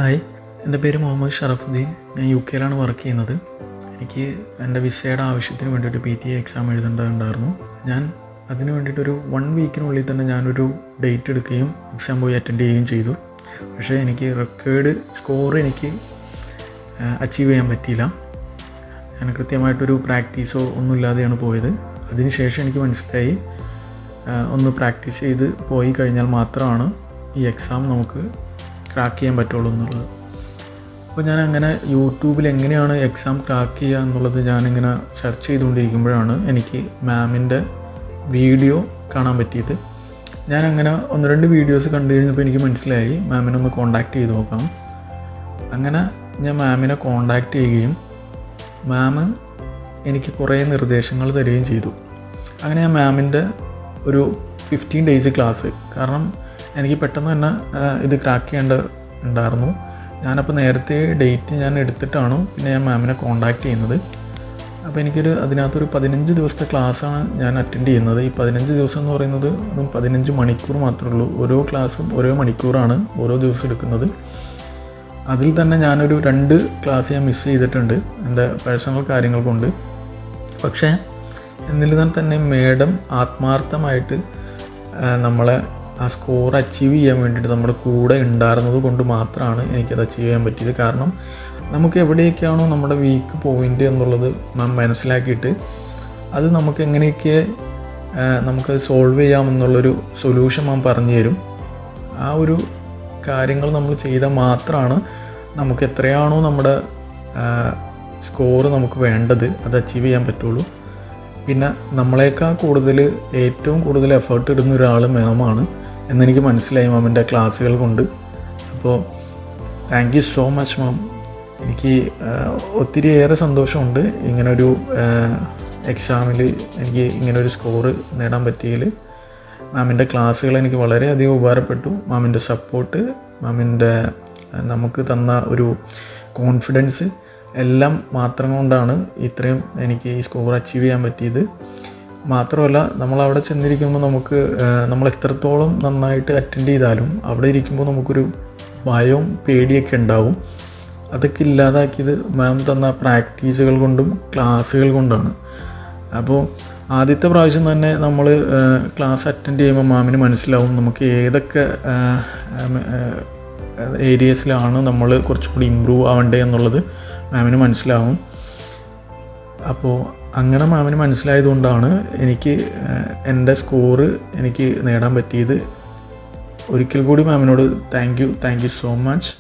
Hi, എൻ്റെ പേര് മുഹമ്മദ് ഷറഫുദ്ദീൻ. ഞാൻ UK വർക്ക് ചെയ്യുന്നത്. എനിക്ക് എൻ്റെ വിസയുടെ ആവശ്യത്തിന് വേണ്ടിയിട്ട് PTA എക്സാം എഴുതേണ്ടതുണ്ടായിരുന്നു. ഞാൻ അതിന് വേണ്ടിയിട്ടൊരു 1 വീക്കിനുള്ളിൽ തന്നെ ഞാനൊരു ഡേറ്റ് എടുക്കുകയും എക്സാം പോയി അറ്റൻഡ് ചെയ്യുകയും ചെയ്തു. പക്ഷേ എനിക്ക് റെക്കോർഡ് സ്കോർ എനിക്ക് അച്ചീവ് ചെയ്യാൻ പറ്റിയില്ല. ഞാൻ കൃത്യമായിട്ടൊരു പ്രാക്ടീസോ ഒന്നുമില്ലാതെയാണ് പോയത്. അതിനുശേഷം എനിക്ക് മനസ്സിലായി ഒന്ന് പ്രാക്ടീസ് ചെയ്ത് പോയി കഴിഞ്ഞാൽ മാത്രമാണ് ഈ എക്സാം നമുക്ക് ക്രാക്ക് ചെയ്യാൻ പറ്റുള്ളൂ എന്നുള്ളത്. അപ്പോൾ ഞാൻ അങ്ങനെ യൂട്യൂബിൽ എങ്ങനെയാണ് എക്സാം ക്രാക്ക് ചെയ്യുക എന്നുള്ളത് ഞാനിങ്ങനെ സെർച്ച് ചെയ്തുകൊണ്ടിരിക്കുമ്പോഴാണ് എനിക്ക് മാമിൻ്റെ വീഡിയോ കാണാൻ പറ്റിയത്. ഞാനങ്ങനെ 1-2 വീഡിയോസ് കണ്ടു കഴിഞ്ഞപ്പോൾ എനിക്ക് മനസ്സിലായി മാമിനെ ഒന്ന് കോൺടാക്റ്റ് ചെയ്ത് നോക്കാം. അങ്ങനെ ഞാൻ മാമിനെ കോൺടാക്റ്റ് ചെയ്യുകയും മാം എനിക്ക് കുറേ നിർദ്ദേശങ്ങൾ തരികയും ചെയ്തു. അങ്ങനെ ഞാൻ മാമിൻ്റെ ഒരു 15 ഡേയ്സ് ക്ലാസ്, കാരണം എനിക്ക് പെട്ടെന്ന് തന്നെ ഇത് ക്രാക്ക് ചെയ്യേണ്ടതുണ്ടായിരുന്നു. ഞാനപ്പോൾ നേരത്തെ ഡേറ്റ് ഞാൻ എടുത്തിട്ടാണ് പിന്നെ ഞാൻ മാമിനെ കോൺടാക്റ്റ് ചെയ്യുന്നത്. അപ്പോൾ അതിനകത്തൊരു 15 ദിവസത്തെ ക്ലാസ്സാണ് ഞാൻ അറ്റൻഡ് ചെയ്യുന്നത്. ഈ 15 ദിവസം എന്ന് പറയുന്നത് 15 മണിക്കൂർ മാത്രമേ ഉള്ളൂ. ഓരോ ക്ലാസ്സും ഓരോ മണിക്കൂറാണ് ഓരോ ദിവസം എടുക്കുന്നത്. അതിൽ തന്നെ ഞാനൊരു 2 ക്ലാസ് ഞാൻ മിസ് ചെയ്തിട്ടുണ്ട് എൻ്റെ പേഴ്സണൽ കാര്യങ്ങൾ കൊണ്ട്. പക്ഷേ എന്നിരുന്നാൽ തന്നെ മേഡം ആത്മാർത്ഥമായിട്ട് നമ്മളെ ആ സ്കോർ അച്ചീവ് ചെയ്യാൻ വേണ്ടിയിട്ട് നമ്മുടെ കൂടെ ഉണ്ടായിരുന്നത് കൊണ്ട് മാത്രമാണ് എനിക്കത് അച്ചീവ് ചെയ്യാൻ പറ്റിയത്. കാരണം നമുക്ക് എവിടെയൊക്കെയാണോ നമ്മുടെ വീക്ക് പോയിൻ്റ് എന്നുള്ളത് നാം മനസ്സിലാക്കിയിട്ട് അത് നമുക്ക് എങ്ങനെയൊക്കെ നമുക്ക് സോൾവ് ചെയ്യാമെന്നുള്ളൊരു സൊല്യൂഷൻ നാം പറഞ്ഞു തരും. ആ ഒരു കാര്യങ്ങൾ നമ്മൾ ചെയ്താൽ മാത്രമാണ് നമുക്ക് എത്രയാണോ നമ്മുടെ സ്കോർ നമുക്ക് വേണ്ടത് അത് അച്ചീവ് ചെയ്യാൻ പറ്റുള്ളൂ. പിന്നെ നമ്മളെക്കാൾ ഏറ്റവും കൂടുതൽ എഫേർട്ട് ഇടുന്ന ഒരാൾ മാമാണ് എന്നെനിക്ക് മനസ്സിലായി മാമിൻ്റെ ക്ലാസ്സുകൾ കൊണ്ട്. അപ്പോൾ thank you so much ma'am. എനിക്ക് ഒത്തിരിയേറെ സന്തോഷമുണ്ട് ഇങ്ങനൊരു എക്സാമിൽ എനിക്ക് ഇങ്ങനൊരു സ്കോറ് നേടാൻ പറ്റിയതിൽ. മാമിൻ്റെ ക്ലാസ്സുകൾ എനിക്ക് വളരെയധികം ഉപകാരപ്പെട്ടു. മാമിൻ്റെ സപ്പോർട്ട്, മാമിൻ്റെ നമുക്ക് തന്ന ഒരു കോൺഫിഡൻസ് എല്ലാം മാത്രം കൊണ്ടാണ് ഇത്രയും എനിക്ക് ഈ സ്കോർ അച്ചീവ് ചെയ്യാൻ പറ്റിയത്. മാത്രമല്ല, നമ്മളവിടെ ചെന്നിരിക്കുമ്പോൾ നമ്മൾ എത്രത്തോളം നന്നായിട്ട് അറ്റൻഡ് ചെയ്താലും അവിടെ ഇരിക്കുമ്പോൾ നമുക്കൊരു ഭയവും പേടിയൊക്കെ ഉണ്ടാവും. അതൊക്കെ ഇല്ലാതാക്കിയത് മാം തന്ന പ്രാക്ടീസുകൾ കൊണ്ടും ക്ലാസ്സുകൾ കൊണ്ടാണ്. അപ്പോൾ ആദ്യത്തെ പ്രാവശ്യം തന്നെ നമ്മൾ ക്ലാസ് അറ്റൻഡ് ചെയ്യുമ്പോൾ മാമിന് മനസ്സിലാവും നമുക്ക് ഏതൊക്കെ ഏരിയസിലാണ് നമ്മൾ കുറച്ചുകൂടി ഇമ്പ്രൂവ് ആവേണ്ടത് എന്നുള്ളത് മാമിന് മനസ്സിലാവും. അപ്പോൾ അങ്ങനെ മാമിന് മനസ്സിലായതുകൊണ്ടാണ് എനിക്ക് എൻ്റെ സ്കോറ് എനിക്ക് നേടാൻ പറ്റിയത്. ഒരിക്കൽ കൂടി മാമിനോട് താങ്ക് യു സോ മച്ച്.